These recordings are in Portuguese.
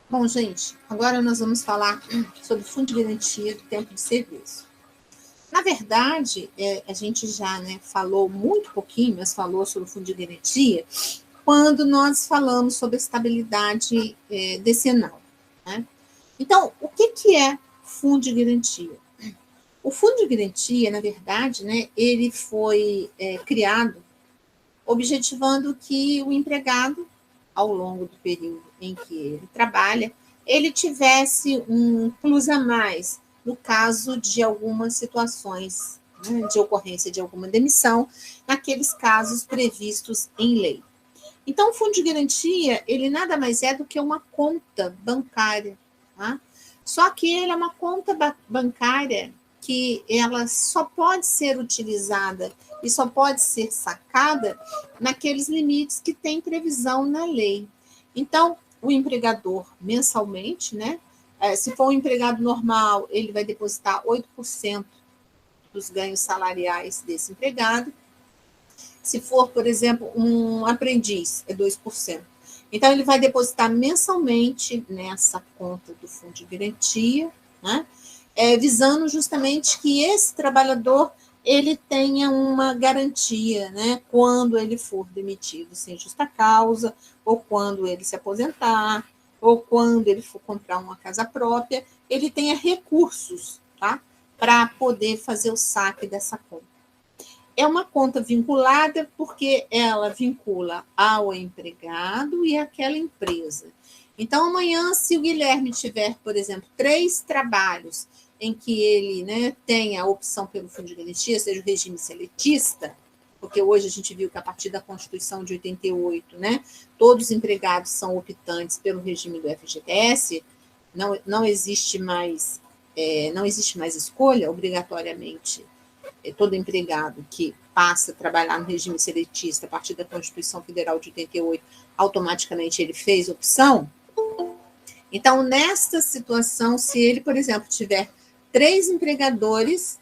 Bom, gente, agora nós vamos falar sobre fundo de garantia do tempo de serviço. Na verdade, a gente já falou muito pouquinho, mas falou sobre o fundo de garantia, quando nós falamos sobre estabilidade decenal. Né? Então, o que é fundo de garantia? O fundo de garantia, na verdade, ele foi criado objetivando que o empregado, ao longo do período em que ele trabalha, ele tivesse um plus a mais no caso de algumas situações de ocorrência de alguma demissão, naqueles casos previstos em lei. Então, o fundo de garantia, ele nada mais é do que uma conta bancária, tá? Só que ele é uma conta bancária que ela só pode ser utilizada e só pode ser sacada naqueles limites que tem previsão na lei. Então, o empregador, mensalmente, se for um empregado normal, ele vai depositar 8% dos ganhos salariais desse empregado. Se for, por exemplo, um aprendiz, é 2%. Então, ele vai depositar mensalmente nessa conta do fundo de garantia, visando justamente que esse trabalhador ele tenha uma garantia, quando ele for demitido sem justa causa, ou quando ele se aposentar, ou quando ele for comprar uma casa própria, ele tenha recursos, para poder fazer o saque dessa conta. É uma conta vinculada porque ela vincula ao empregado e àquela empresa. Então, amanhã, se o Guilherme tiver, por exemplo, 3 trabalhos em que ele tenha a opção pelo fundo de garantia, seja o regime seletista, porque hoje a gente viu que a partir da Constituição de 88, todos os empregados são optantes pelo regime do FGTS, não existe mais escolha, obrigatoriamente. Todo empregado que passa a trabalhar no regime seletista a partir da Constituição Federal de 88, automaticamente ele fez opção. Então, nesta situação, se ele, por exemplo, tiver 3 empregadores,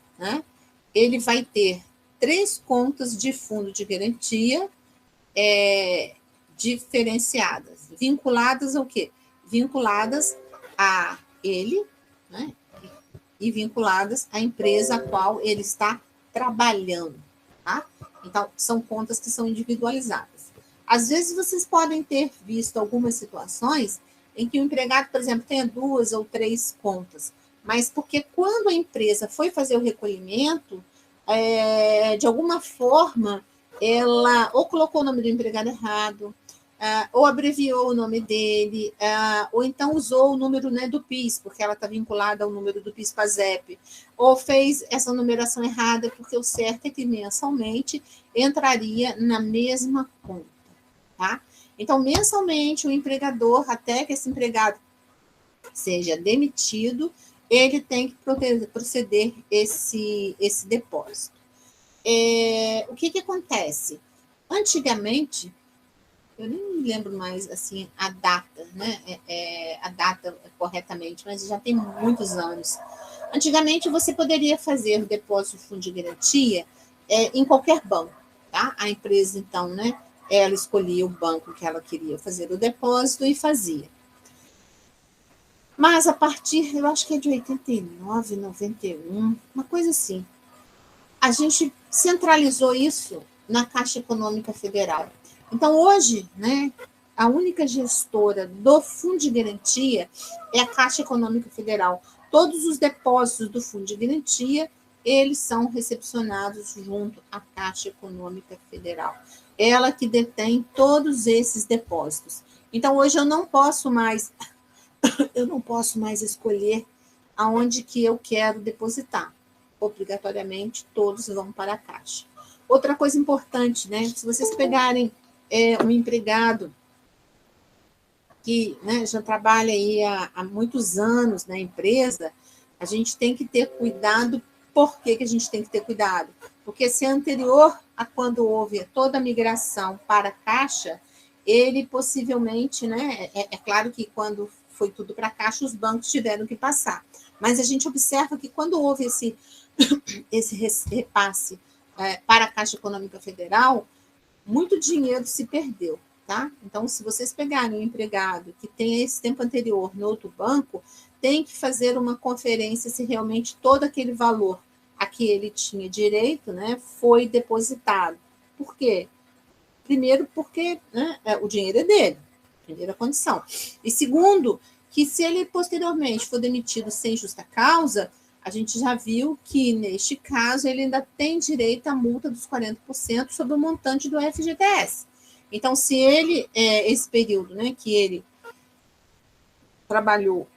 ele vai ter 3 contas de fundo de garantia diferenciadas, vinculadas ao quê? Vinculadas a ele, e vinculadas à empresa a qual ele está trabalhando. Tá? Então, são contas que são individualizadas. Às vezes, vocês podem ter visto algumas situações em que o empregado, por exemplo, tenha 2 ou 3 contas, mas porque quando a empresa foi fazer o recolhimento, de alguma forma, ela ou colocou o nome do empregado errado, ou abreviou o nome dele, ou então usou o número do PIS, porque ela está vinculada ao número do PIS-PASEP, ou fez essa numeração errada, porque o certo é que mensalmente entraria na mesma conta. Tá? Então, mensalmente, o empregador, até que esse empregado seja demitido, ele tem que proceder esse depósito. O que acontece? Antigamente, eu nem me lembro mais assim a data, a data corretamente, mas já tem muitos anos. Antigamente, você poderia fazer o depósito de fundo de garantia em qualquer banco. Tá? A empresa, então, ela escolhia o banco que ela queria fazer o depósito e fazia. Mas a partir, eu acho que é de 89, 91, uma coisa assim, a gente centralizou isso na Caixa Econômica Federal. Então, hoje, a única gestora do Fundo de Garantia é a Caixa Econômica Federal. Todos os depósitos do Fundo de Garantia, eles são recepcionados junto à Caixa Econômica Federal. Ela que detém todos esses depósitos. Então, hoje eu não posso mais escolher aonde que eu quero depositar. Obrigatoriamente, todos vão para a Caixa. Outra coisa importante, se vocês pegarem um empregado que já trabalha aí há muitos anos na empresa, a gente tem que ter cuidado. Por que a gente tem que ter cuidado? Porque se anterior a quando houve toda a migração para a Caixa, ele possivelmente, é claro que quando foi tudo para a Caixa, os bancos tiveram que passar. Mas a gente observa que quando houve esse repasse para a Caixa Econômica Federal, muito dinheiro se perdeu, tá? Então, se vocês pegarem um empregado que tem esse tempo anterior no outro banco, tem que fazer uma conferência se realmente todo aquele valor a que ele tinha direito, né, foi depositado. Por quê? Primeiro, porque, né, o dinheiro é dele, primeira condição. E segundo, que se ele posteriormente for demitido sem justa causa, a gente já viu que, neste caso, ele ainda tem direito à multa dos 40% sobre o montante do FGTS. Então, se ele, esse período, né, que ele trabalhou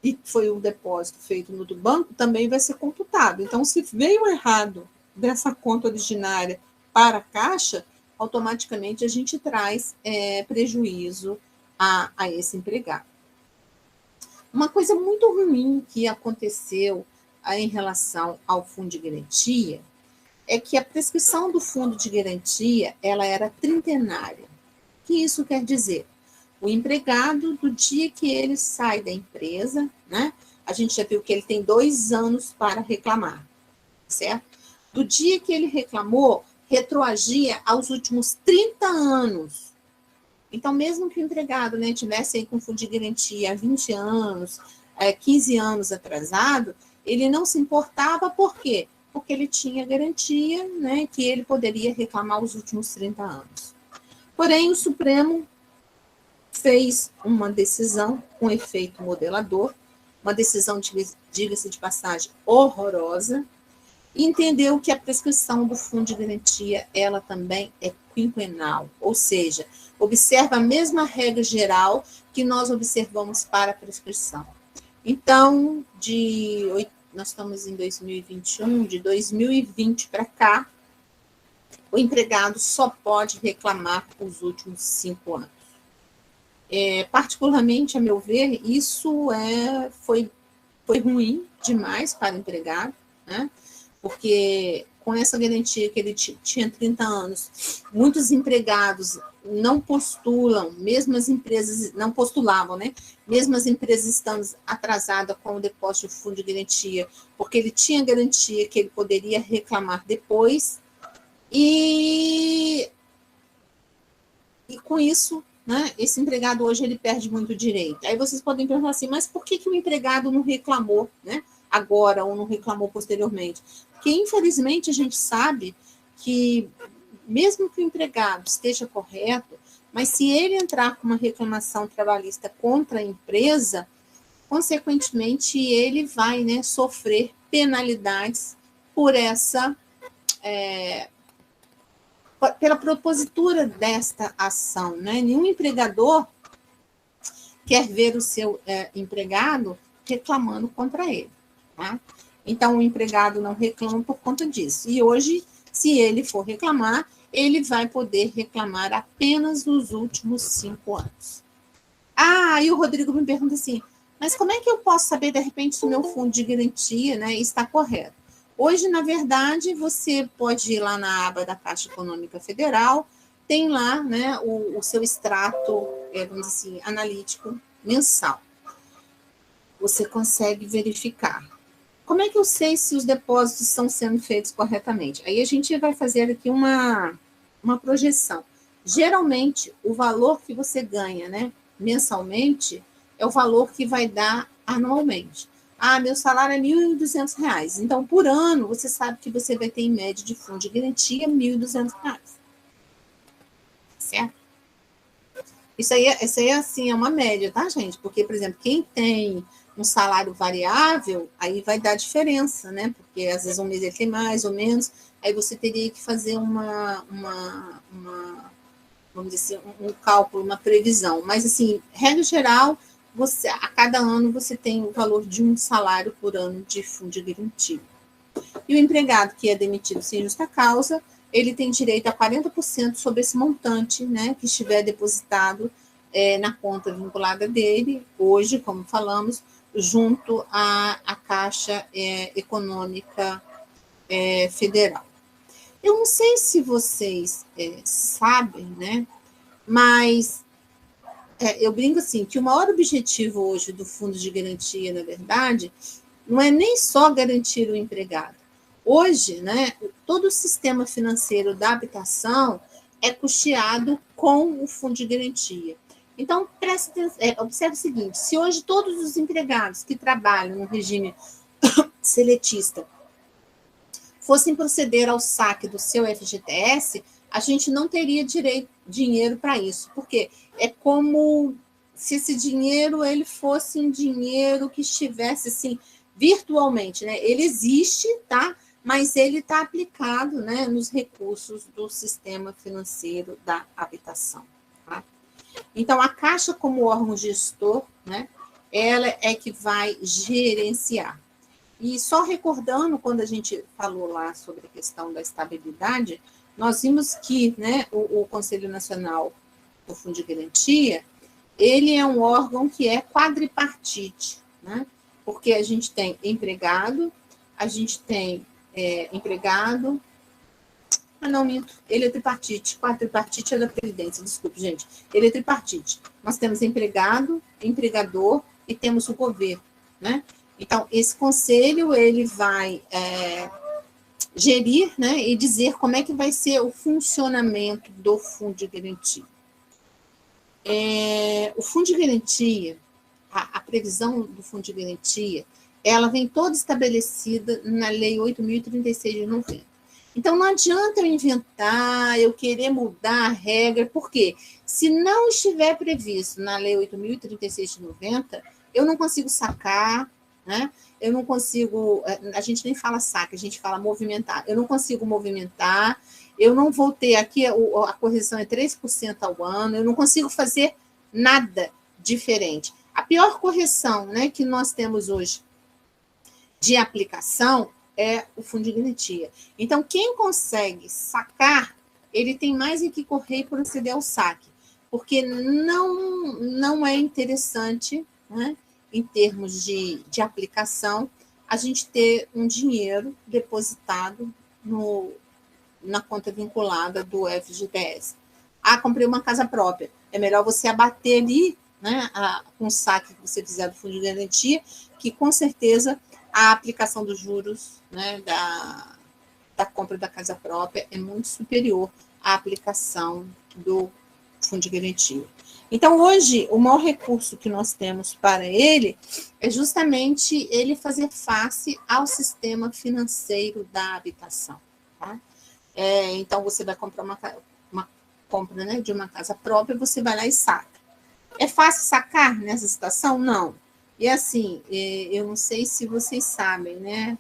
e foi um depósito feito no do banco, também vai ser computado. Então, se veio errado dessa conta originária para a Caixa, automaticamente a gente traz prejuízo a esse empregado. Uma coisa muito ruim que aconteceu em relação ao fundo de garantia é que a prescrição do fundo de garantia ela era trintenária. O que isso quer dizer? O empregado, do dia que ele sai da empresa, né? A gente já viu que ele tem 2 anos para reclamar, certo? Do dia que ele reclamou, retroagia aos últimos 30 anos. Então, mesmo que o empregado, né, tivesse aí com fundo de garantia há 20 anos, 15 anos atrasado, ele não se importava, por quê? Porque ele tinha garantia, né, que ele poderia reclamar os últimos 30 anos. Porém, o Supremo fez uma decisão com efeito modelador, uma decisão, diga-se de passagem, horrorosa, e entendeu que a prescrição do fundo de garantia, ela também é quinquenal, ou seja, observa a mesma regra geral que nós observamos para a prescrição. Então, nós estamos em 2021, de 2020 para cá, o empregado só pode reclamar os últimos 5 anos. Particularmente, a meu ver, isso foi ruim demais para o empregado, né? Porque com essa garantia que ele tinha 30 anos, muitos empregados não postulam, mesmo as empresas não postulavam, né? Mesmo as empresas estando atrasadas com o depósito de fundo de garantia, porque ele tinha garantia que ele poderia reclamar depois, e com isso, né, esse empregado hoje ele perde muito direito. Aí vocês podem perguntar assim, mas por que o empregado não reclamou, né, agora ou não reclamou posteriormente? Porque, infelizmente, a gente sabe que, mesmo que o empregado esteja correto, mas se ele entrar com uma reclamação trabalhista contra a empresa, consequentemente, ele vai, né, sofrer penalidades por pela propositura desta ação, né? Nenhum empregador quer ver o seu empregado reclamando contra ele, tá? Então, o empregado não reclama por conta disso. E hoje, se ele for reclamar, ele vai poder reclamar apenas nos últimos 5 anos. E o Rodrigo me pergunta assim, mas como é que eu posso saber, de repente, se o meu fundo de garantia, né, está correto? Hoje, na verdade, você pode ir lá na aba da Caixa Econômica Federal, tem lá, né, o seu extrato, vamos dizer assim, analítico mensal. Você consegue verificar. Como é que eu sei se os depósitos estão sendo feitos corretamente? Aí a gente vai fazer aqui uma projeção. Geralmente, o valor que você ganha, né, mensalmente, é o valor que vai dar anualmente. Meu salário é R$ 1.200. Então, por ano, você sabe que você vai ter, em média, de fundo de garantia, R$ 1.200. Certo? Isso aí, assim, é uma média, tá, gente? Porque, por exemplo, quem tem um salário variável, aí vai dar diferença, né? Porque, às vezes, um mês ele tem mais ou menos, aí você teria que fazer vamos dizer assim, um cálculo, uma previsão. Mas, assim, regra geral, a cada ano você tem o valor de um salário por ano de fundo de garantia. E o empregado que é demitido sem justa causa, ele tem direito a 40% sobre esse montante, né, que estiver depositado na conta vinculada dele, hoje, como falamos, junto à Caixa Econômica Federal. Eu não sei se vocês sabem, né, mas eu brinco assim, que o maior objetivo hoje do fundo de garantia, na verdade, não é nem só garantir o empregado. Hoje, né, todo o sistema financeiro da habitação, é custeado com o fundo de garantia. Então, observe o seguinte, se hoje todos os empregados que trabalham no regime seletista fossem proceder ao saque do seu FGTS, a gente não teria dinheiro para isso, porque é como se esse dinheiro ele fosse um dinheiro que estivesse assim virtualmente, né? Ele existe, tá? Mas ele está aplicado, né, nos recursos do sistema financeiro da habitação. Tá? Então, a Caixa, como órgão gestor, né, ela é que vai gerenciar. E só recordando, quando a gente falou lá sobre a questão da estabilidade, nós vimos que, né, o Conselho Nacional do Fundo de Garantia, ele é um órgão que é quadripartite, né? Porque a gente tem empregado, a gente tem empregado, não minto, ele é tripartite, quadripartite é da Previdência, desculpe, gente, ele é tripartite. Nós temos empregado, empregador e temos o governo, né? Então, esse conselho, ele vai gerir, né, e dizer como é que vai ser o funcionamento do fundo de garantia. O fundo de garantia, a previsão do fundo de garantia, ela vem toda estabelecida na Lei 8.036 de 90. Então, não adianta eu inventar, eu querer mudar a regra, porque se não estiver previsto na Lei 8.036 de 90, eu não consigo sacar, né? Eu não consigo, a gente nem fala saque, a gente fala movimentar. Eu não consigo movimentar, eu não vou ter aqui, a correção é 3% ao ano, eu não consigo fazer nada diferente. A pior correção, né, que nós temos hoje de aplicação é o fundo de garantia. Então, quem consegue sacar, ele tem mais que correr e proceder ao saque, porque não é interessante, né, em termos de aplicação, a gente ter um dinheiro depositado na conta vinculada do FGTS. Comprei uma casa própria. É melhor você abater ali, né, com o saque que você fizer do fundo de garantia, que com certeza a aplicação dos juros, né, da compra da casa própria é muito superior à aplicação do fundo de garantia. Então, hoje, o maior recurso que nós temos para ele é justamente ele fazer face ao sistema financeiro da habitação. Tá? Então, você vai comprar uma compra, né, de uma casa própria, você vai lá e saca. É fácil sacar nessa situação? Não. E assim, eu não sei se vocês sabem, né,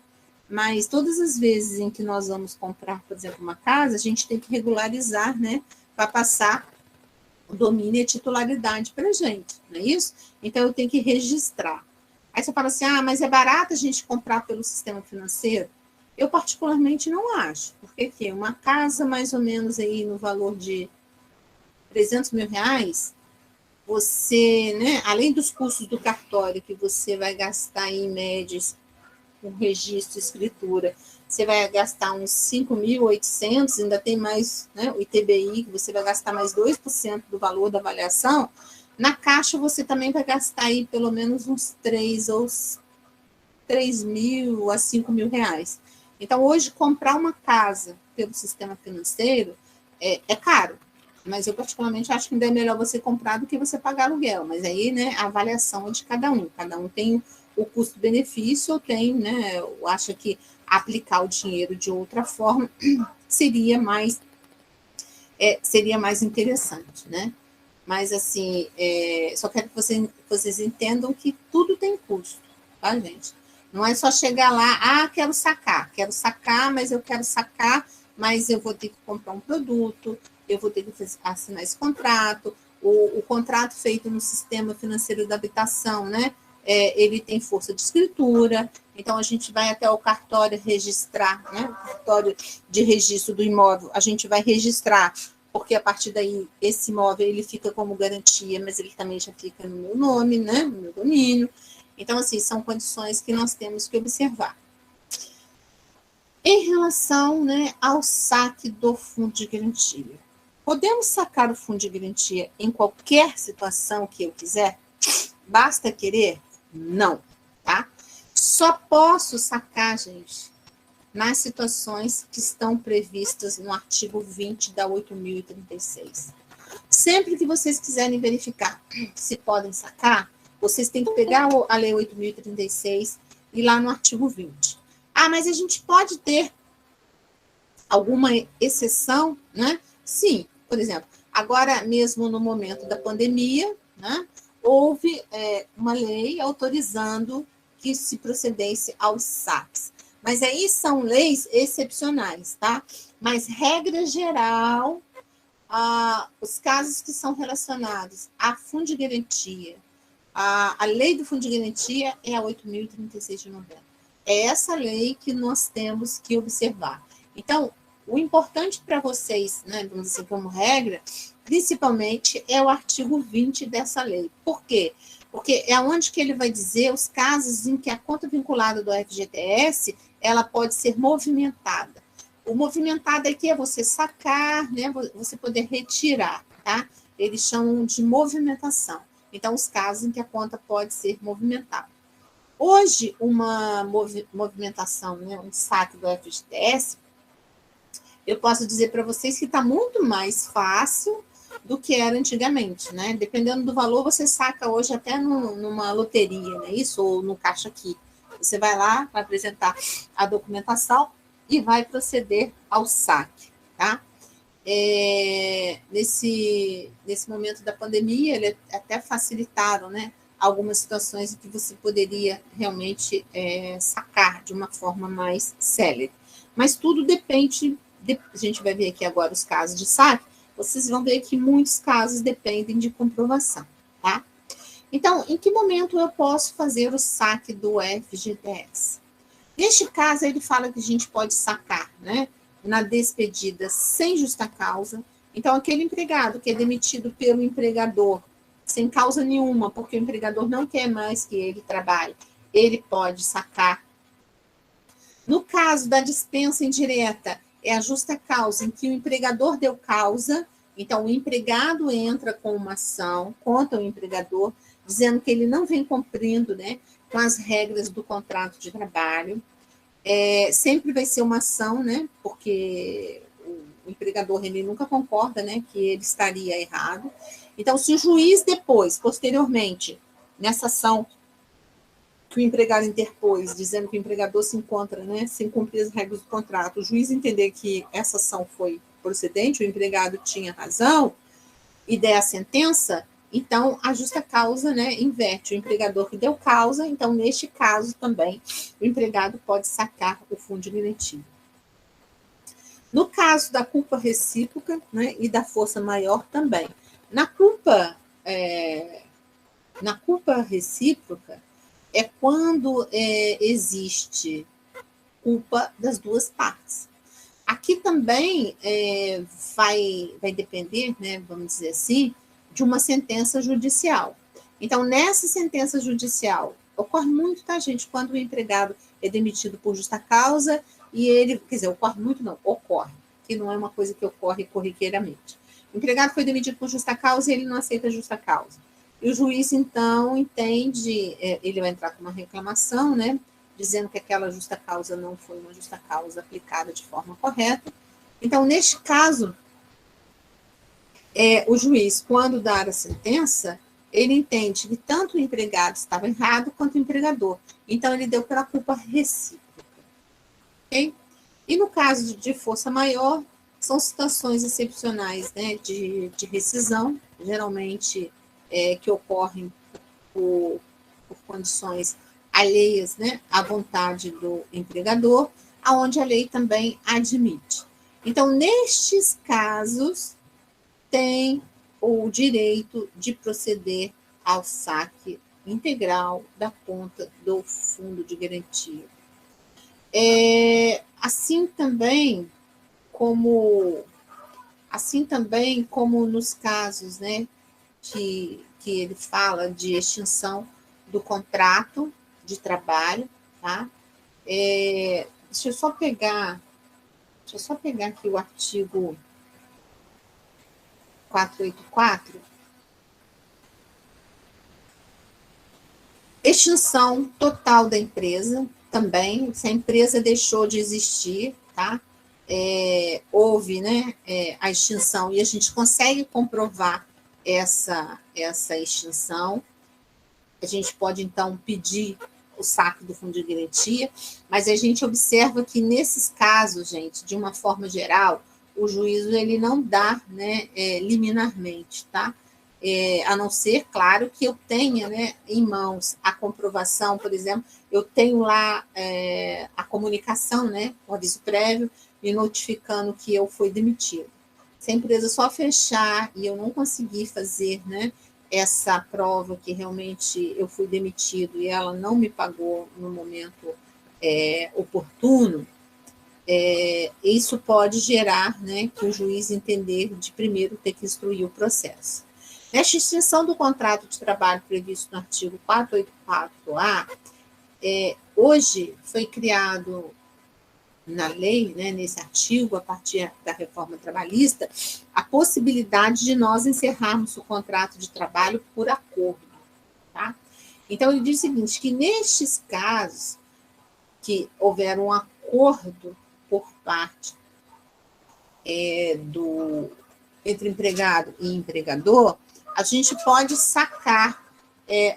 mas todas as vezes em que nós vamos comprar, por exemplo, uma casa, a gente tem que regularizar, né, para passar o domínio e a titularidade para a gente, não é isso? Então, eu tenho que registrar. Aí você fala assim, mas é barato a gente comprar pelo sistema financeiro? Eu, particularmente, não acho, porque aqui, uma casa mais ou menos aí no valor de R$300 mil, você, né, além dos custos do cartório, que você vai gastar em média com registro, escritura, você vai gastar uns 5.800, ainda tem mais, né, o ITBI, que você vai gastar mais 2% do valor da avaliação. Na Caixa, você também vai gastar aí pelo menos uns 3.000 a 5.000 reais. Então, hoje, comprar uma casa pelo sistema financeiro é caro, mas eu particularmente acho que ainda é melhor você comprar do que você pagar aluguel, mas aí, né, a avaliação é de cada um tem o custo-benefício, tem, né, eu acho que aplicar o dinheiro de outra forma seria mais interessante, né? Mas, assim, só quero que vocês entendam que tudo tem custo, tá, gente? Não é só chegar lá, quero sacar, mas eu quero sacar, mas eu vou ter que comprar um produto, eu vou ter que assinar esse contrato, o contrato feito no sistema financeiro da habitação, né? Ele tem força de escritura, então a gente vai até o cartório registrar, né? O cartório de registro do imóvel, a gente vai registrar, porque a partir daí esse imóvel ele fica como garantia, mas ele também já fica no meu nome, né? No meu domínio. Então, assim, são condições que nós temos que observar. Em relação, né, ao saque do fundo de garantia, podemos sacar o fundo de garantia em qualquer situação que eu quiser? Basta querer? Não, tá? Só posso sacar, gente, nas situações que estão previstas no artigo 20 da 8.036. Sempre que vocês quiserem verificar se podem sacar, vocês têm que pegar a Lei 8.036 e ir lá no artigo 20. Ah, mas a gente pode ter alguma exceção, né? Sim, por exemplo, agora mesmo no momento da pandemia, né, houve uma lei autorizando que se procedesse aos saques. Mas aí são leis excepcionais, tá? Mas, regra geral, os casos que são relacionados a fundo de garantia, a lei do fundo de garantia é a 8.036 de novembro. É essa lei que nós temos que observar. Então, o importante para vocês, né, vamos dizer, como regra, principalmente é o artigo 20 dessa lei. Por quê? Porque é onde que ele vai dizer os casos em que a conta vinculada do FGTS, ela pode ser movimentada. O movimentado aqui é você sacar, né, você poder retirar, tá? Eles chamam de movimentação. Então, os casos em que a conta pode ser movimentada. Hoje, uma movimentação, né, um saque do FGTS, eu posso dizer para vocês que está muito mais fácil do que era antigamente, né? Dependendo do valor, você saca hoje até numa loteria, né? Isso, ou no caixa aqui. Você vai lá, vai apresentar a documentação e vai proceder ao saque, tá? Nesse momento da pandemia, ele até facilitaram, né? Algumas situações em que você poderia realmente sacar de uma forma mais célere. Mas tudo depende, a gente vai ver aqui agora os casos de saque, vocês vão ver que muitos casos dependem de comprovação, tá? Então, em que momento eu posso fazer o saque do FGTS? Neste caso, ele fala que a gente pode sacar, né, na despedida sem justa causa. Então, aquele empregado que é demitido pelo empregador sem causa nenhuma, porque o empregador não quer mais que ele trabalhe, ele pode sacar. No caso da dispensa indireta, é a justa causa em que o empregador deu causa, então o empregado entra com uma ação contra o empregador, dizendo que ele não vem cumprindo, né, com as regras do contrato de trabalho. Sempre vai ser uma ação, né, porque o empregador ele nunca concorda, né, que ele estaria errado. Então, se o juiz depois, posteriormente, nessa ação que o empregado interpôs, dizendo que o empregador se encontra, né, sem cumprir as regras do contrato, o juiz entender que essa ação foi procedente, o empregado tinha razão, e der a sentença, então a justa causa, né, inverte. O empregador que deu causa, então neste caso também o empregado pode sacar o fundo garantido. No caso da culpa recíproca, né, e da força maior também. Na culpa recíproca, é quando existe culpa das duas partes. Aqui também vai depender, né, vamos dizer assim, de uma sentença judicial. Então, nessa sentença judicial, ocorre muito, tá, gente, quando o empregado é demitido por justa causa e ele, quer dizer, ocorre muito não, ocorre, que não é uma coisa que ocorre corriqueiramente. O empregado foi demitido por justa causa e ele não aceita a justa causa. E o juiz, então, entende, ele vai entrar com uma reclamação, né, dizendo que aquela justa causa não foi uma justa causa aplicada de forma correta. Então, neste caso, o juiz, quando dar a sentença, ele entende que tanto o empregado estava errado quanto o empregador. Então, ele deu pela culpa recíproca. Okay? E no caso de força maior, são situações excepcionais, né, de rescisão, geralmente que ocorrem por condições alheias, né, à vontade do empregador, aonde a lei também admite. Então, nestes casos, tem o direito de proceder ao saque integral da conta do fundo de garantia. Assim também como nos casos, né, que ele fala de extinção do contrato de trabalho, tá? Deixa eu só pegar aqui o artigo 484. Extinção total da empresa, também, se a empresa deixou de existir, tá? Houve, né, a extinção, e a gente consegue comprovar essa extinção, a gente pode, então, pedir o saque do fundo de garantia, mas a gente observa que, nesses casos, gente, de uma forma geral, o juízo ele não dá, né, liminarmente, tá? A não ser, claro, que eu tenha, né, em mãos a comprovação, por exemplo, eu tenho lá a comunicação, né, o aviso prévio, me notificando que eu fui demitido. Se a empresa só fechar e eu não conseguir fazer, né, essa prova que realmente eu fui demitido e ela não me pagou no momento oportuno, isso pode gerar, né, que o juiz entender de primeiro ter que instruir o processo. Nesta extinção do contrato de trabalho previsto no artigo 484-A, hoje foi criado na lei, né, nesse artigo, a partir da reforma trabalhista, a possibilidade de nós encerrarmos o contrato de trabalho por acordo. Tá? Então, ele diz o seguinte, que nestes casos que houver um acordo por parte entre empregado e empregador, a gente pode sacar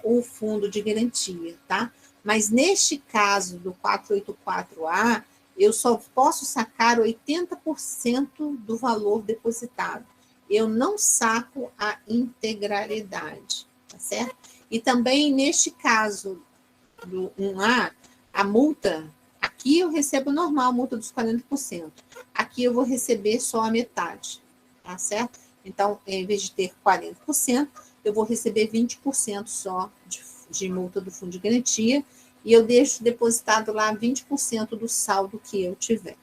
o fundo de garantia, tá? Mas neste caso do 484-A, eu só posso sacar 80% do valor depositado. Eu não saco a integralidade, tá certo? E também neste caso do 1A, a multa, aqui eu recebo normal, a multa dos 40%. Aqui eu vou receber só a metade, tá certo? Então, em vez de ter 40%, eu vou receber 20% só de multa do fundo de garantia, e eu deixo depositado lá 20% do saldo que eu tiver.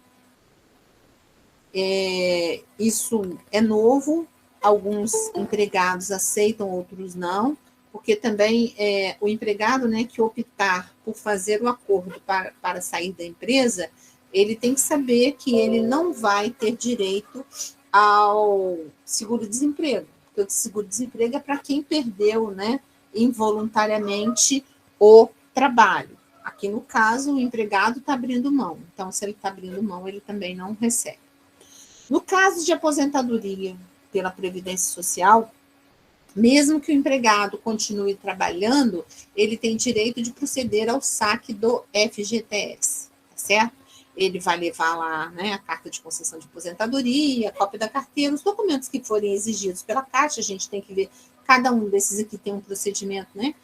Isso é novo, alguns empregados aceitam, outros não, porque também o empregado, né, que optar por fazer o acordo para sair da empresa, ele tem que saber que ele não vai ter direito ao seguro-desemprego, porque o seguro-desemprego é para quem perdeu, né, involuntariamente o trabalho. Aqui, no caso, o empregado está abrindo mão. Então, se ele está abrindo mão, ele também não recebe. No caso de aposentadoria pela Previdência Social, mesmo que o empregado continue trabalhando, ele tem direito de proceder ao saque do FGTS, tá certo? Ele vai levar lá, né, a carta de concessão de aposentadoria, a cópia da carteira, os documentos que forem exigidos pela Caixa, a gente tem que ver, cada um desses aqui tem um procedimento, né,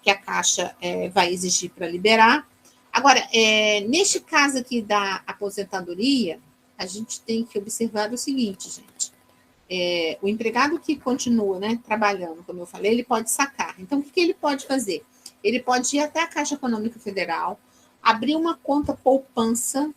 que a Caixa vai exigir para liberar. Agora, neste caso aqui da aposentadoria, a gente tem que observar o seguinte, gente, o empregado que continua, né, trabalhando, como eu falei, ele pode sacar. Então, o que ele pode fazer? Ele pode ir até a Caixa Econômica Federal, abrir uma conta poupança,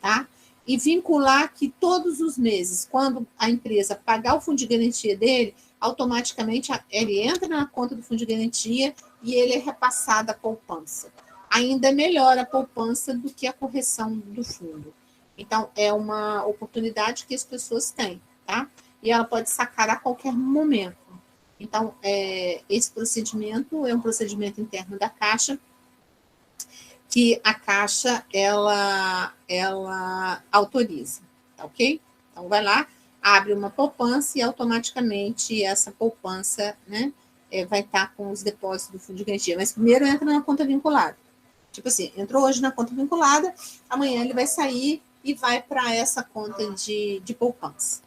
tá? E vincular que todos os meses, quando a empresa pagar o fundo de garantia dele, automaticamente ele entra na conta do fundo de garantia e ele é repassado a poupança. Ainda melhor a poupança do que a correção do fundo. Então, é uma oportunidade que as pessoas têm, tá? E ela pode sacar a qualquer momento. Então, esse procedimento é um procedimento interno da Caixa, que a Caixa, ela autoriza, tá ok? Então, vai lá, abre uma poupança e automaticamente essa poupança, né, vai estar com os depósitos do fundo de garantia. Mas primeiro entra na conta vinculada. Tipo assim, entrou hoje na conta vinculada, amanhã ele vai sair e vai para essa conta de poupança.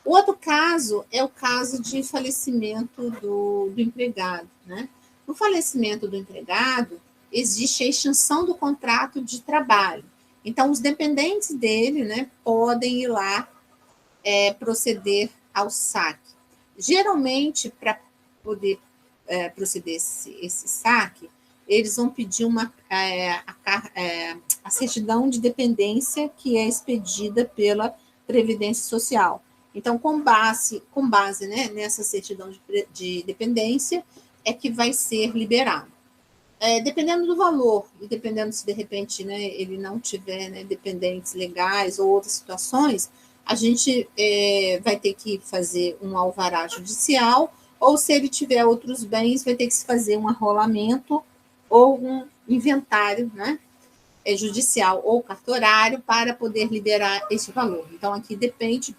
O outro caso é o caso de falecimento do empregado, né? No falecimento do empregado, existe a extinção do contrato de trabalho. Então, os dependentes dele, né, podem ir lá proceder ao saque. Geralmente, para poder proceder esse saque, eles vão pedir a certidão de dependência que é expedida pela Previdência Social. Então, com base, né, nessa certidão de dependência, é que vai ser liberado. Dependendo do valor, e dependendo se de repente, né, ele não tiver, né, dependentes legais ou outras situações, a gente vai ter que fazer um alvará judicial, ou se ele tiver outros bens, vai ter que se fazer um arrolamento ou um inventário, né, judicial ou cartorário para poder liberar esse valor. Então, aqui depende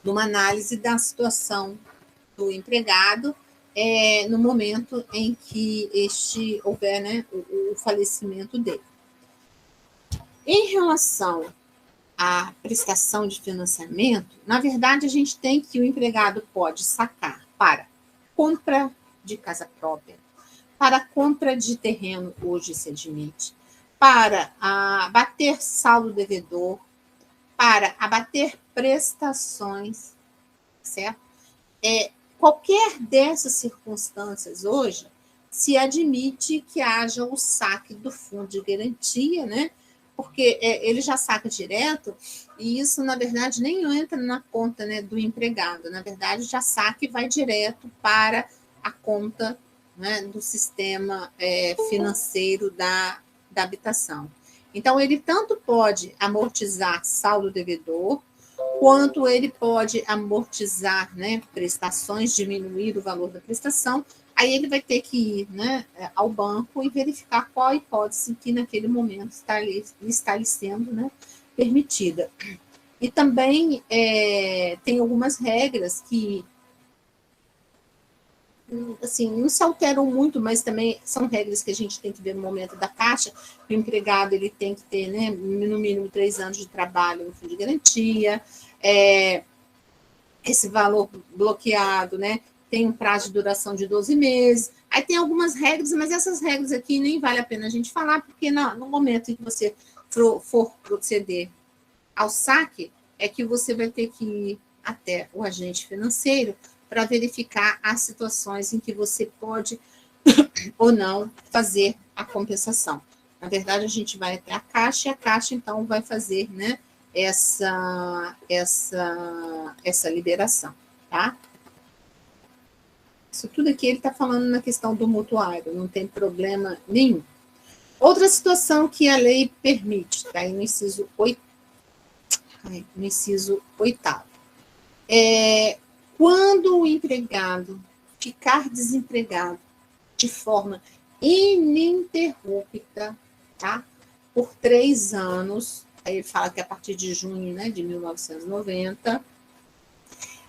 de uma análise da situação do empregado no momento em que houver, né, o falecimento dele. Em relação à prestação de financiamento, na verdade, a gente tem que o empregado pode sacar para compra de casa própria, para compra de terreno, hoje se admite, para abater saldo devedor, para abater prestações, certo? Qualquer dessas circunstâncias hoje se admite que haja o saque do fundo de garantia, né? Porque ele já saca direto, e isso, na verdade, nem entra na conta, né, do empregado. Na verdade, já saca e vai direto para a conta, né, do sistema financeiro da habitação. Então, ele tanto pode amortizar saldo devedor, quanto ele pode amortizar, né, prestações, diminuir o valor da prestação. Aí ele vai ter que ir, né, ao banco e verificar qual a hipótese que naquele momento está lhe sendo, né, permitida. E também tem algumas regras que, assim, não se alteram muito, mas também são regras que a gente tem que ver no momento da Caixa. O empregado ele tem que ter, né, no mínimo 3 anos de trabalho no fundo de garantia, esse valor bloqueado, né, tem um prazo de duração de 12 meses. Aí tem algumas regras, mas essas regras aqui nem vale a pena a gente falar, porque no momento em que você for proceder ao saque, é que você vai ter que ir até o agente financeiro para verificar as situações em que você pode ou não fazer a compensação. Na verdade, a gente vai até a Caixa, e a Caixa, então, vai fazer, né, essa liberação, tá? Isso tudo aqui ele está falando na questão do mutuário, não tem problema nenhum. Outra situação que a lei permite, tá aí no inciso 8, quando o empregado ficar desempregado de forma ininterrupta, tá? Por 3 anos, aí ele fala que a partir de junho, né, de 1990,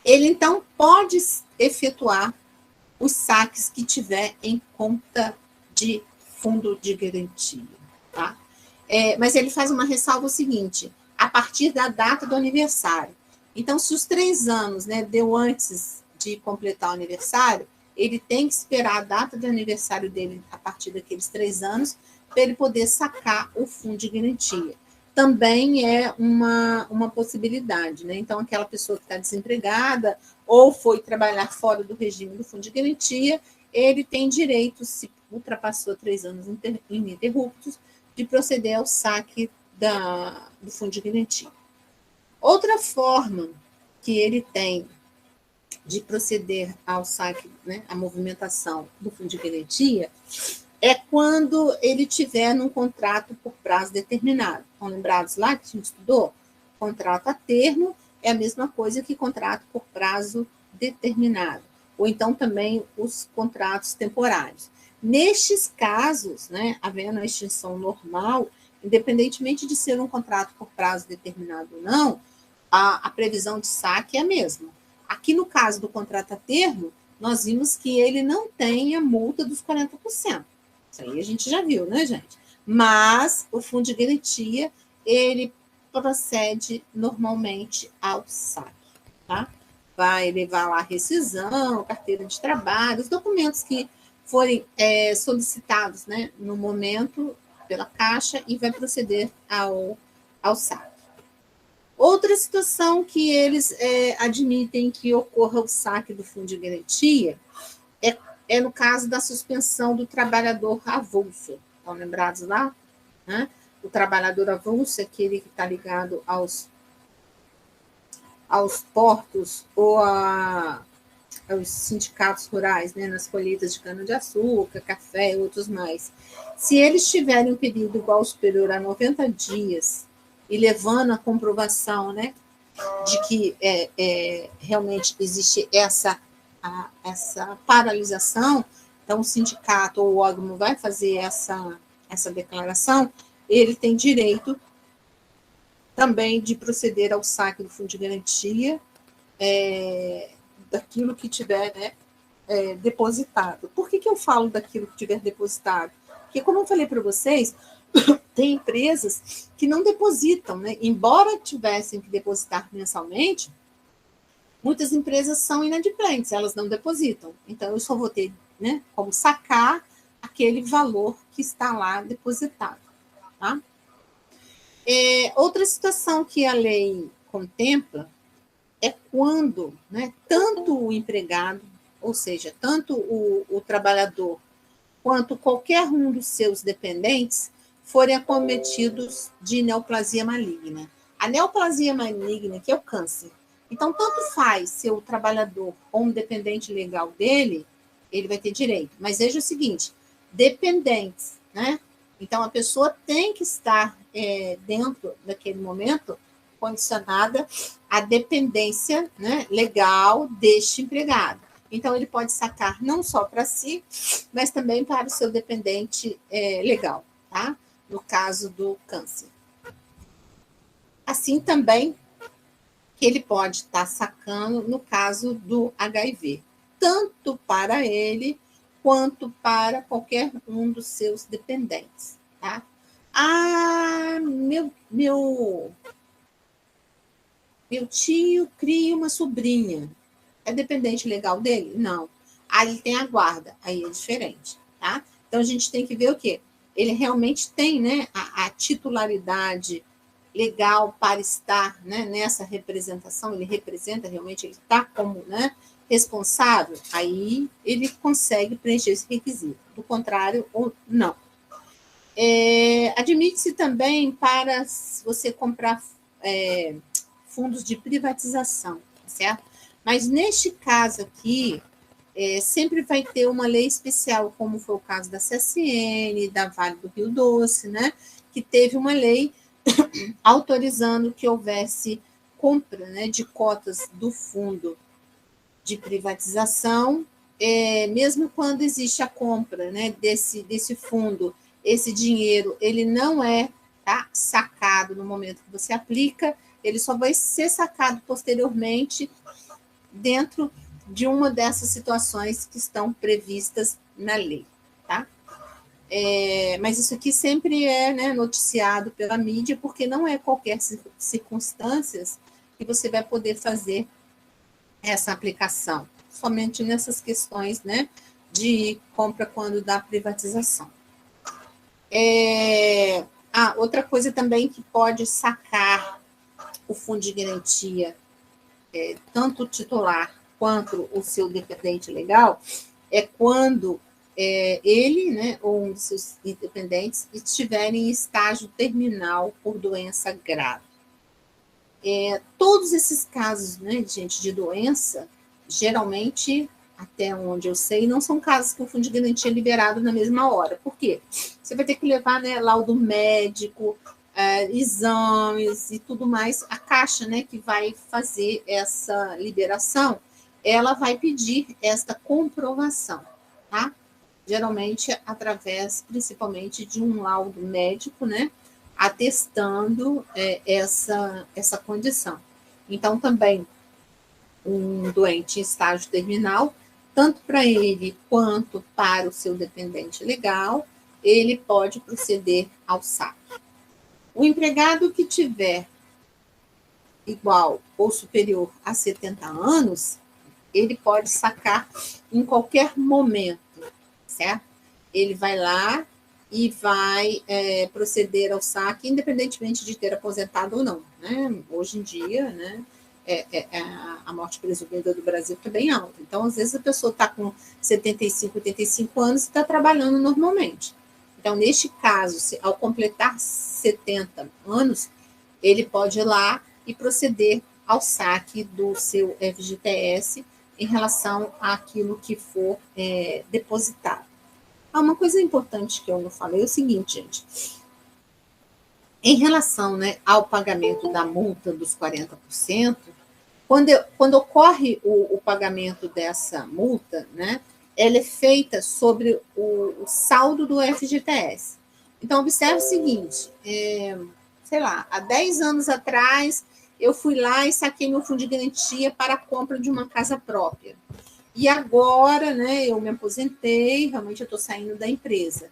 ele então pode efetuar os saques que tiver em conta de fundo de garantia, tá? Mas ele faz uma ressalva o seguinte: a partir da data do aniversário. Então, se os 3 anos, né, deu antes de completar o aniversário, ele tem que esperar a data do aniversário dele a partir daqueles 3 anos para ele poder sacar o fundo de garantia. Também é uma possibilidade, né? Então, aquela pessoa que está desempregada ou foi trabalhar fora do regime do fundo de garantia, ele tem direito, se ultrapassou 3 anos ininterruptos, de proceder ao saque do fundo de garantia. Outra forma que ele tem de proceder ao saque, né, à movimentação do fundo de garantia, é quando ele tiver num contrato por prazo determinado. Estão lembrados lá que a gente estudou? Contrato a termo é a mesma coisa que contrato por prazo determinado, ou então também os contratos temporários. Nestes casos, né, havendo a extinção normal, independentemente de ser um contrato por prazo determinado ou não, a previsão de saque é a mesma. Aqui no caso do contrato a termo, nós vimos que ele não tem a multa dos 40%. Isso aí a gente já viu, né, gente? Mas o fundo de garantia, ele procede normalmente ao saque, tá? Vai levar lá a rescisão, carteira de trabalho, os documentos que forem solicitados, né, no momento pela Caixa, e vai proceder ao saque. Outra situação que eles admitem que ocorra o saque do fundo de garantia é no caso da suspensão do trabalhador avulso. Estão lembrados lá? Né? O trabalhador avulso é aquele que está ligado aos portos ou aos sindicatos rurais, né, nas colheitas de cana-de-açúcar, café e outros mais. Se eles tiverem um período igual ou superior a 90 dias e levando a comprovação, né, de que realmente existe essa paralisação, então o sindicato ou o órgão vai fazer essa declaração, ele tem direito também de proceder ao saque do fundo de garantia daquilo que tiver, né, depositado. Por que eu falo daquilo que tiver depositado? Porque, como eu falei para vocês, tem empresas que não depositam, né? Embora tivessem que depositar mensalmente, muitas empresas são inadimplentes, elas não depositam. Então, eu só vou ter, né, como sacar aquele valor que está lá depositado. Tá? Outra situação que a lei contempla é quando, né, tanto o empregado, ou seja, tanto o trabalhador, quanto qualquer um dos seus dependentes forem acometidos de neoplasia maligna. A neoplasia maligna, que é o câncer. Então, tanto faz ser o trabalhador ou um dependente legal dele, ele vai ter direito. Mas veja o seguinte, dependentes, né? Então, a pessoa tem que estar dentro daquele momento condicionada à dependência, né, legal deste empregado. Então, ele pode sacar não só para si, mas também para o seu dependente legal, tá? No caso do câncer. Assim também que ele pode estar sacando no caso do HIV, tanto para ele quanto para qualquer um dos seus dependentes, tá? Ah, meu tio cria uma sobrinha. É dependente legal dele? Não. Aí ele tem a guarda, aí é diferente, tá? Então a gente tem que ver o quê? Ele realmente tem, né, a titularidade legal para estar, né, nessa representação, ele representa realmente, ele está como, né, responsável, aí ele consegue preencher esse requisito. Do contrário, ou não. Admite-se também para você comprar fundos de privatização, certo? Mas neste caso aqui, sempre vai ter uma lei especial, como foi o caso da CSN, da Vale do Rio Doce, né? Que teve uma lei autorizando que houvesse compra, né, de cotas do fundo de privatização, mesmo quando existe a compra, né, desse fundo, esse dinheiro ele não é, tá, sacado no momento que você aplica, ele só vai ser sacado posteriormente dentro de uma dessas situações que estão previstas na lei, tá? Mas isso aqui sempre é, né, noticiado pela mídia, porque não é qualquer circunstâncias que você vai poder fazer essa aplicação, somente nessas questões, né, de compra quando dá privatização. Outra coisa também que pode sacar o fundo de garantia, tanto o titular quanto o seu dependente legal, é quando ele, né, ou um dos seus dependentes estiverem em estágio terminal por doença grave. Todos esses casos, né, gente, de doença, geralmente, até onde eu sei, não são casos que o fundo de garantia é liberado na mesma hora. Por quê? Você vai ter que levar, né, laudo médico, exames e tudo mais. A Caixa, né, que vai fazer essa liberação, ela vai pedir esta comprovação, tá? Geralmente através, principalmente, de um laudo médico, né, atestando essa condição. Então, também, um doente em estágio terminal, tanto para ele quanto para o seu dependente legal, ele pode proceder ao saque. O empregado que tiver igual ou superior a 70 anos, ele pode sacar em qualquer momento, certo? Ele vai lá e vai proceder ao saque, independentemente de ter aposentado ou não, né? Hoje em dia, né, a morte presumida do Brasil está bem alta. Então, às vezes, a pessoa está com 75, 85 anos e está trabalhando normalmente. Então, neste caso, ao completar 70 anos, ele pode ir lá e proceder ao saque do seu FGTS em relação àquilo que for depositado. Uma coisa importante que eu não falei é o seguinte, gente. Em relação, né, ao pagamento da multa dos 40%, quando ocorre o pagamento dessa multa, né, ela é feita sobre o saldo do FGTS. Então, observe o seguinte, sei lá, há 10 anos atrás, eu fui lá e saquei meu fundo de garantia para a compra de uma casa própria. E agora, né, eu me aposentei, realmente eu estou saindo da empresa.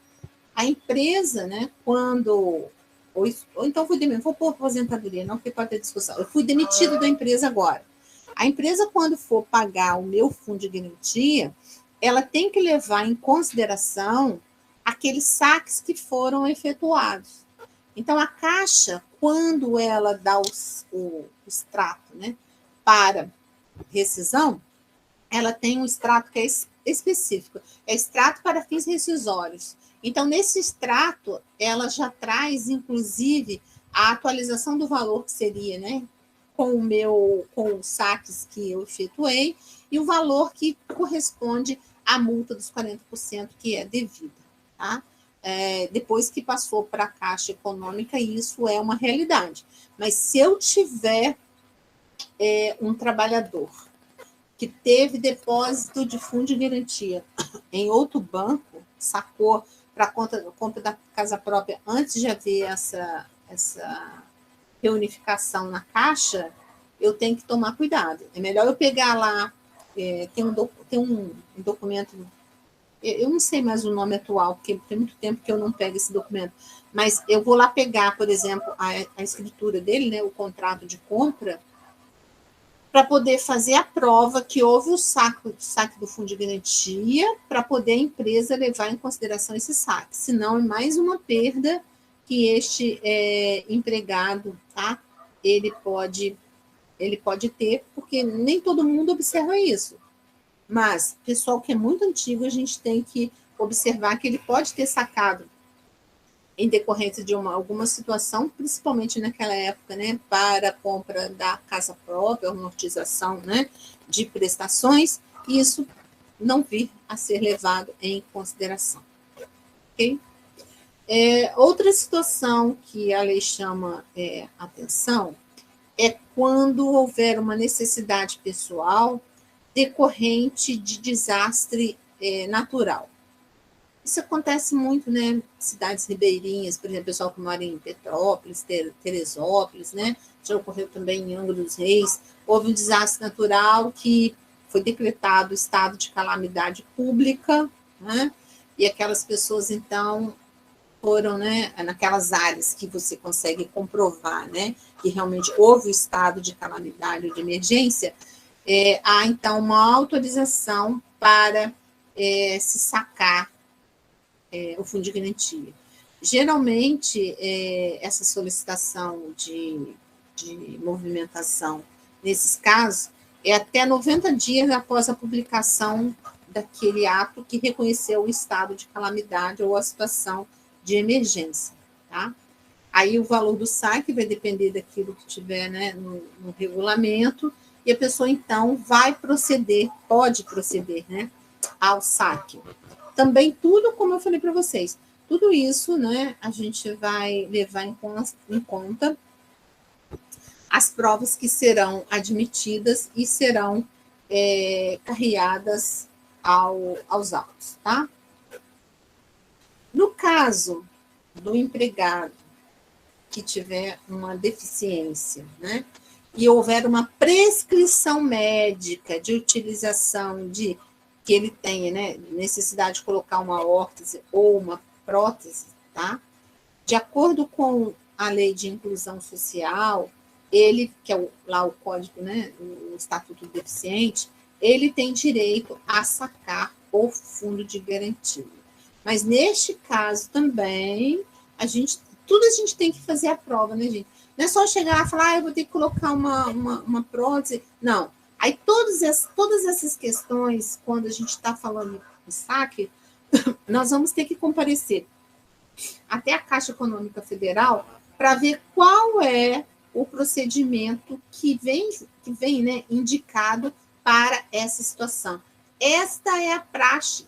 A empresa, né, quando... Ou então fui demitido, vou por aposentadoria, não, porque pode ter discussão. Eu fui demitido da empresa agora. A empresa, quando for pagar o meu fundo de garantia, ela tem que levar em consideração aqueles saques que foram efetuados. Então, a Caixa, quando ela dá o extrato, né, para rescisão, ela tem um extrato que é específico, é extrato para fins rescisórios. Então, nesse extrato, ela já traz, inclusive, a atualização do valor que seria, né, com os saques que eu efetuei, e o valor que corresponde à multa dos 40% que é devida, tá? Depois que passou para a Caixa Econômica, isso é uma realidade. Mas se eu tiver um trabalhador que teve depósito de fundo de garantia em outro banco, sacou para a compra da casa própria antes de haver essa reunificação na Caixa, eu tenho que tomar cuidado. É melhor eu pegar lá, tem um documento, eu não sei mais o nome atual, porque tem muito tempo que eu não pego esse documento, mas eu vou lá pegar, por exemplo, a escritura dele, né, o contrato de compra, para poder fazer a prova que houve o saque do fundo de garantia, para poder a empresa levar em consideração esse saque. Senão, é mais uma perda que este empregado, tá? Ele pode ter, porque nem todo mundo observa isso. Mas, pessoal que é muito antigo, a gente tem que observar que ele pode ter sacado em decorrência de alguma situação, principalmente naquela época, né, para a compra da casa própria, amortização, né, de prestações, e isso não vir a ser levado em consideração. Ok? Outra situação que a lei chama atenção é quando houver uma necessidade pessoal decorrente de desastre natural. Isso acontece muito, né? Cidades ribeirinhas, por exemplo, o pessoal que mora em Petrópolis, Teresópolis, né? Já ocorreu também em Angra dos Reis. Houve um desastre natural que foi decretado estado de calamidade pública, né? E aquelas pessoas, então, foram, né, naquelas áreas que você consegue comprovar, né, que realmente houve o estado de calamidade ou de emergência, há, então, uma autorização para se sacar o fundo de garantia. Geralmente, essa solicitação de movimentação, nesses casos, é até 90 dias após a publicação daquele ato que reconheceu o estado de calamidade ou a situação de emergência, tá? Aí o valor do saque vai depender daquilo que tiver, né, no regulamento, e a pessoa, então, vai proceder, pode proceder, né, ao saque. Também tudo, como eu falei para vocês, tudo isso, né, a gente vai levar em conta as provas que serão admitidas e serão carreadas aos autos, tá? No caso do empregado que tiver uma deficiência, né, e houver uma prescrição médica de utilização que ele tenha, né, necessidade de colocar uma órtese ou uma prótese, tá? De acordo com a lei de inclusão social, ele, que é lá o código, né, o Estatuto do Deficiente, ele tem direito a sacar o fundo de garantia. Mas neste caso também, tudo a gente tem que fazer a prova, né, gente? Não é só chegar e falar, eu vou ter que colocar uma prótese. Não. Aí todas essas questões, quando a gente está falando de saque, nós vamos ter que comparecer até a Caixa Econômica Federal para ver qual é o procedimento que vem, né, indicado para essa situação. Esta é a praxe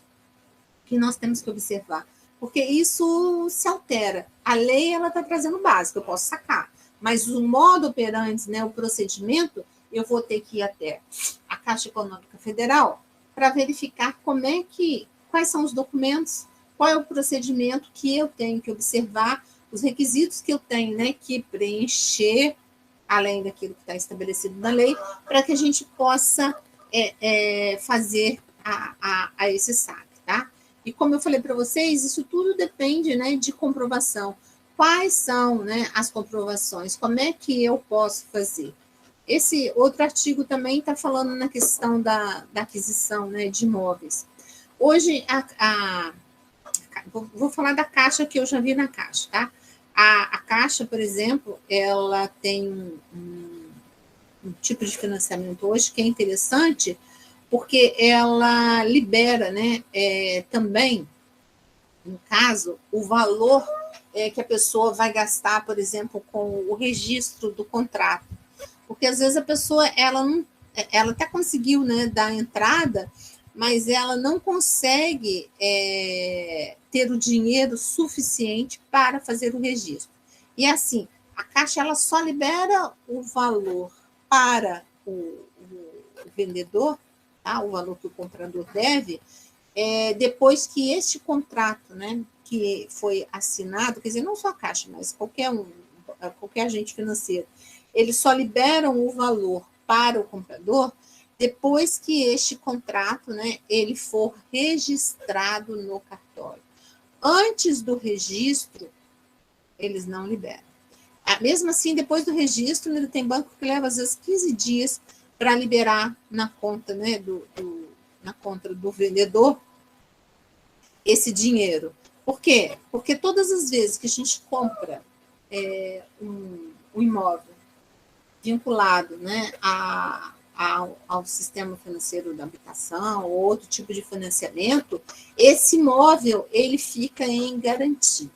que nós temos que observar, porque isso se altera. A lei ela está trazendo o básico, eu posso sacar, mas o modo operante, né, o procedimento, eu vou ter que ir até a Caixa Econômica Federal para verificar quais são os documentos qual é o procedimento que eu tenho que observar, os requisitos que eu tenho, né, que preencher, além daquilo que está estabelecido na lei, para que a gente possa fazer a esse saque, tá? E como eu falei para vocês, isso tudo depende, né, de comprovação. Quais são, né, as comprovações? Como é que eu posso fazer? Esse outro artigo também está falando na questão da aquisição, né, de imóveis. Hoje, vou falar da Caixa, que eu já vi na Caixa, tá? A Caixa, por exemplo, ela tem um tipo de financiamento hoje que é interessante, porque ela libera, né, também, no caso, o valor que a pessoa vai gastar, por exemplo, com o registro do contrato. Porque às vezes a pessoa ela até conseguiu, né, dar entrada, mas ela não consegue ter o dinheiro suficiente para fazer o registro. E assim, a Caixa ela só libera o valor para o vendedor, tá? O valor que o comprador deve, depois que este contrato, né, que foi assinado, quer dizer, não só a Caixa, mas qualquer agente financeiro, eles só liberam o valor para o comprador depois que este contrato, né, ele for registrado no cartório. Antes do registro, eles não liberam. Mesmo assim, depois do registro, ainda tem banco que leva às vezes 15 dias para liberar na conta, né, na conta do vendedor esse dinheiro. Por quê? Porque todas as vezes que a gente compra um imóvel vinculado, né, ao sistema financeiro da habitação ou outro tipo de financiamento, esse imóvel ele fica em garantia.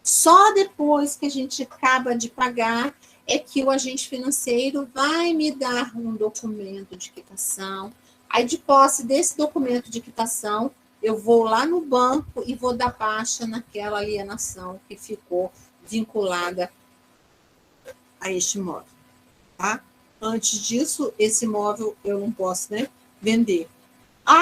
Só depois que a gente acaba de pagar é que o agente financeiro vai me dar um documento de quitação. Aí, de posse desse documento de quitação, eu vou lá no banco e vou dar baixa naquela alienação que ficou vinculada a este imóvel, tá? Antes disso, esse imóvel eu não posso, né, vender.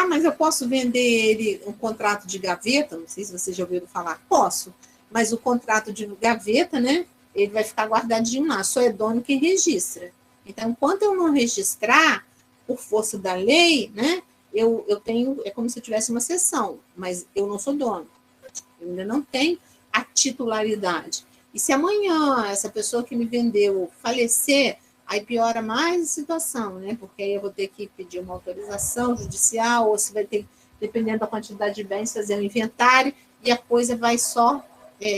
Mas eu posso vender ele um contrato de gaveta? Não sei se vocês já ouviram falar. Posso, mas o contrato de gaveta, né, ele vai ficar guardadinho lá. Só é dono quem registra. Então, enquanto eu não registrar, por força da lei, né, eu tenho, é como se eu tivesse uma cessão, mas eu não sou dono. Eu ainda não tenho a titularidade. E se amanhã essa pessoa que me vendeu falecer, aí piora mais a situação, né? Porque aí eu vou ter que pedir uma autorização judicial, ou se vai ter, dependendo da quantidade de bens, fazer um inventário, e a coisa vai só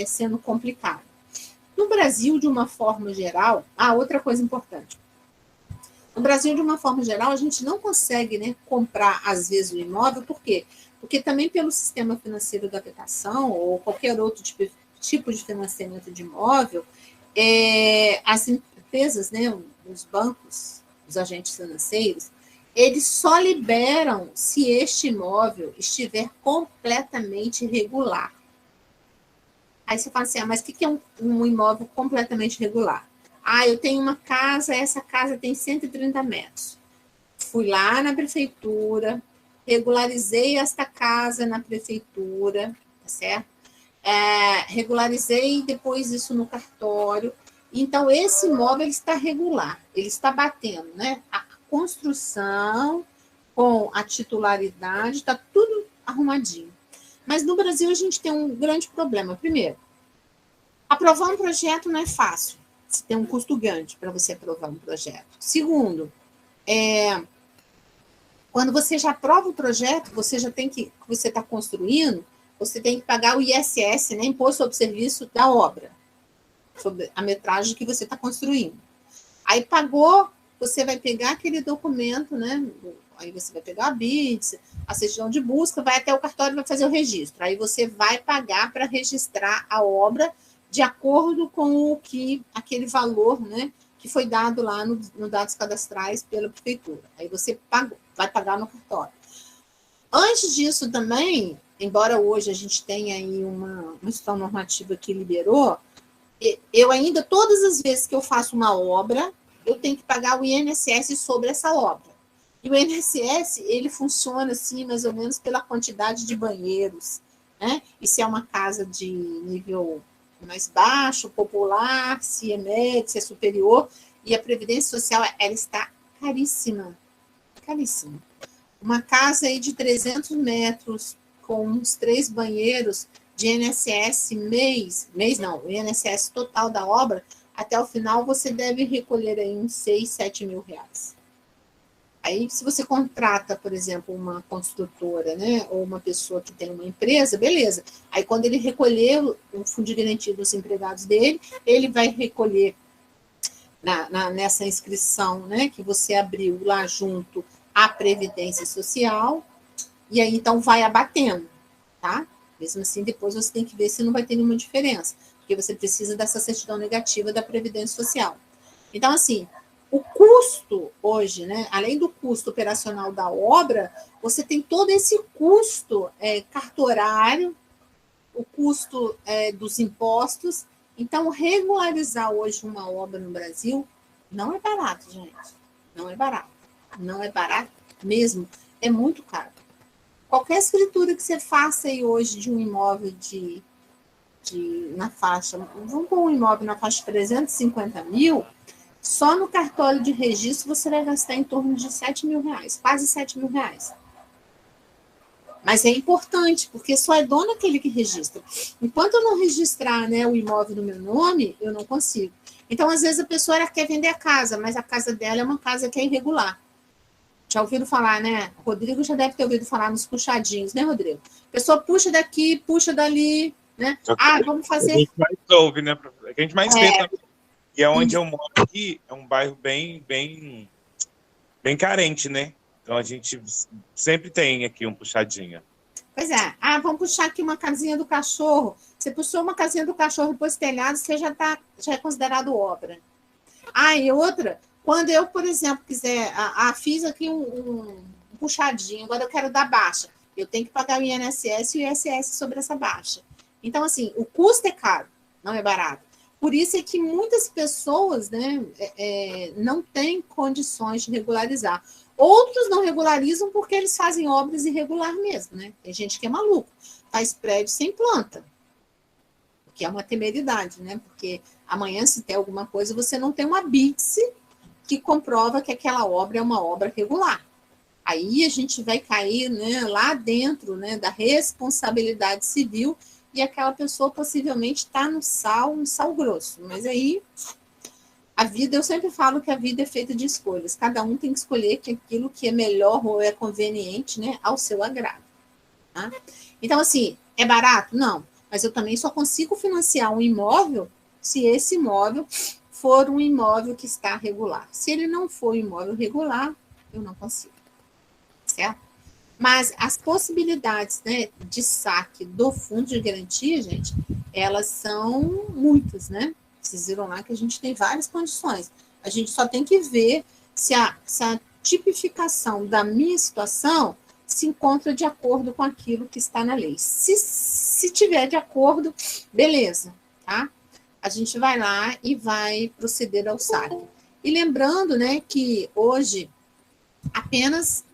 sendo complicada. No Brasil, de uma forma geral, outra coisa importante. No Brasil, de uma forma geral, a gente não consegue, né, comprar, às vezes, o imóvel, por quê? Porque também pelo sistema financeiro da habitação, ou qualquer outro tipo de financiamento de imóvel, as empresas, né, os bancos, os agentes financeiros, eles só liberam se este imóvel estiver completamente regular. Aí você fala assim, mas o que é um imóvel completamente regular? Eu tenho uma casa, essa casa tem 130 metros. Fui lá na prefeitura, regularizei esta casa na prefeitura, tá certo? Regularizei depois isso no cartório. Então, esse imóvel ele está regular, ele está batendo, né? A construção com a titularidade, está tudo arrumadinho. Mas no Brasil a gente tem um grande problema. Primeiro, aprovar um projeto não é fácil. Você tem um custo grande para você aprovar um projeto. Segundo, quando você já aprova o projeto, você já tem que você está construindo, você tem que pagar o ISS, né, Imposto sobre Serviço da obra, sobre a metragem que você está construindo. Aí pagou, você vai pegar aquele documento, né? Aí você vai pegar a BITS, a certidão de busca, vai até o cartório e vai fazer o registro. Aí você vai pagar para registrar a obra de acordo com aquele valor, né, que foi dado lá no dados cadastrais pela prefeitura. Aí você vai pagar no cartório. Antes disso também, embora hoje a gente tenha aí uma instituição normativa que liberou, eu ainda, todas as vezes que eu faço uma obra, eu tenho que pagar o INSS sobre essa obra. E o INSS, ele funciona assim, mais ou menos, pela quantidade de banheiros né? E se é uma casa de nível mais baixo, popular, se é médio, se é superior, e a Previdência Social, ela está caríssima, caríssima. Uma casa aí de 300 metros, com uns 3 banheiros, de INSS mês não, o INSS total da obra, até o final você deve recolher aí uns 6, 7 mil reais. Aí, se você contrata, por exemplo, uma construtora, né, ou uma pessoa que tem uma empresa, beleza. Aí, quando ele recolher o fundo de garantia dos empregados dele, ele vai recolher nessa inscrição, né, que você abriu lá junto à Previdência Social, e aí, então, vai abatendo, tá? Mesmo assim, depois você tem que ver se não vai ter nenhuma diferença, porque você precisa dessa certidão negativa da Previdência Social. Então, assim, o custo hoje, né, além do custo operacional da obra, você tem todo esse custo cartorário, o custo dos impostos. Então, regularizar hoje uma obra no Brasil não é barato, gente. Não é barato. Não é barato mesmo. É muito caro. Qualquer escritura que você faça aí hoje de um imóvel na faixa, vamos pôr um imóvel na faixa de 350 mil, só no cartório de registro você vai gastar em torno de 7 mil reais, quase 7 mil reais. Mas é importante, porque só é dono aquele que registra. Enquanto eu não registrar, né, o imóvel no meu nome, eu não consigo. Então, às vezes, a pessoa quer vender a casa, mas a casa dela é uma casa que é irregular. Já ouviram falar, né? O Rodrigo já deve ter ouvido falar nos puxadinhos, né, Rodrigo? A pessoa puxa daqui, puxa dali, né? Vamos fazer... A gente mais ouve, né, professor? A gente mais vê também. E é onde eu moro aqui, é um bairro bem carente, né? Então a gente sempre tem aqui um puxadinho. Pois é. Vamos puxar aqui uma casinha do cachorro. Você puxou uma casinha do cachorro depois telhado, você já é considerado obra. E outra, quando eu, por exemplo, quiser... fiz aqui um puxadinho, agora eu quero dar baixa. Eu tenho que pagar o INSS e o ISS sobre essa baixa. Então, assim, o custo é caro, não é barato. Por isso é que muitas pessoas, né, não têm condições de regularizar. Outros não regularizam porque eles fazem obras irregular mesmo, né? Tem gente que é maluco, faz prédio sem planta, que é uma temeridade, né? Porque amanhã, se tem alguma coisa, você não tem uma BITS que comprova que aquela obra é uma obra regular. Aí a gente vai cair, né, lá dentro, né, da responsabilidade civil, e aquela pessoa possivelmente está um sal grosso. Mas aí, a vida, eu sempre falo que a vida é feita de escolhas. Cada um tem que escolher aquilo que é melhor ou é conveniente, né, ao seu agrado. Tá? Então, assim, é barato? Não. Mas eu também só consigo financiar um imóvel se esse imóvel for um imóvel que está regular. Se ele não for um imóvel regular, eu não consigo. Certo? Mas as possibilidades, né, de saque do fundo de garantia, gente, elas são muitas, né? Vocês viram lá que a gente tem várias condições. A gente só tem que ver se a tipificação da minha situação se encontra de acordo com aquilo que está na lei. Se tiver de acordo, beleza, tá? A gente vai lá e vai proceder ao saque. E lembrando, né, que hoje apenas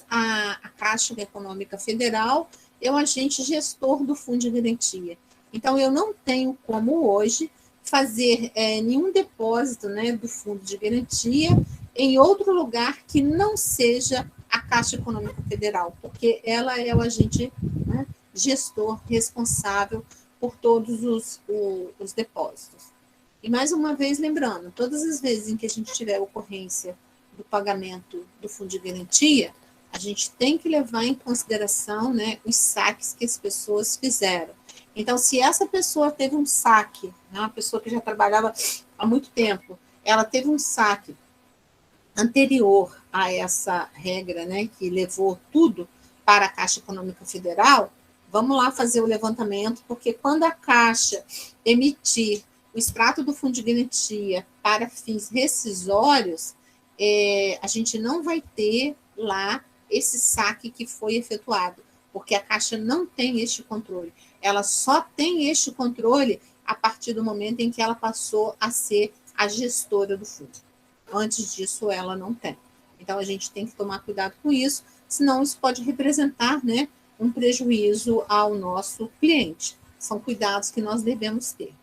a Caixa Econômica Federal é o agente gestor do Fundo de Garantia. Então, eu não tenho como hoje fazer nenhum depósito, né, do Fundo de Garantia em outro lugar que não seja a Caixa Econômica Federal, porque ela é o agente, né, gestor responsável por todos os depósitos. E, mais uma vez, lembrando, todas as vezes em que a gente tiver ocorrência do pagamento do fundo de garantia, a gente tem que levar em consideração, né, os saques que as pessoas fizeram. Então, se essa pessoa teve um saque, né, uma pessoa que já trabalhava há muito tempo, ela teve um saque anterior a essa regra, né, que levou tudo para a Caixa Econômica Federal, vamos lá fazer o levantamento, porque quando a Caixa emitir o extrato do fundo de garantia para fins rescisórios, a gente não vai ter lá esse saque que foi efetuado, porque a Caixa não tem este controle. Ela só tem este controle a partir do momento em que ela passou a ser a gestora do fundo. Antes disso, ela não tem. Então, a gente tem que tomar cuidado com isso, senão isso pode representar, né, um prejuízo ao nosso cliente. São cuidados que nós devemos ter.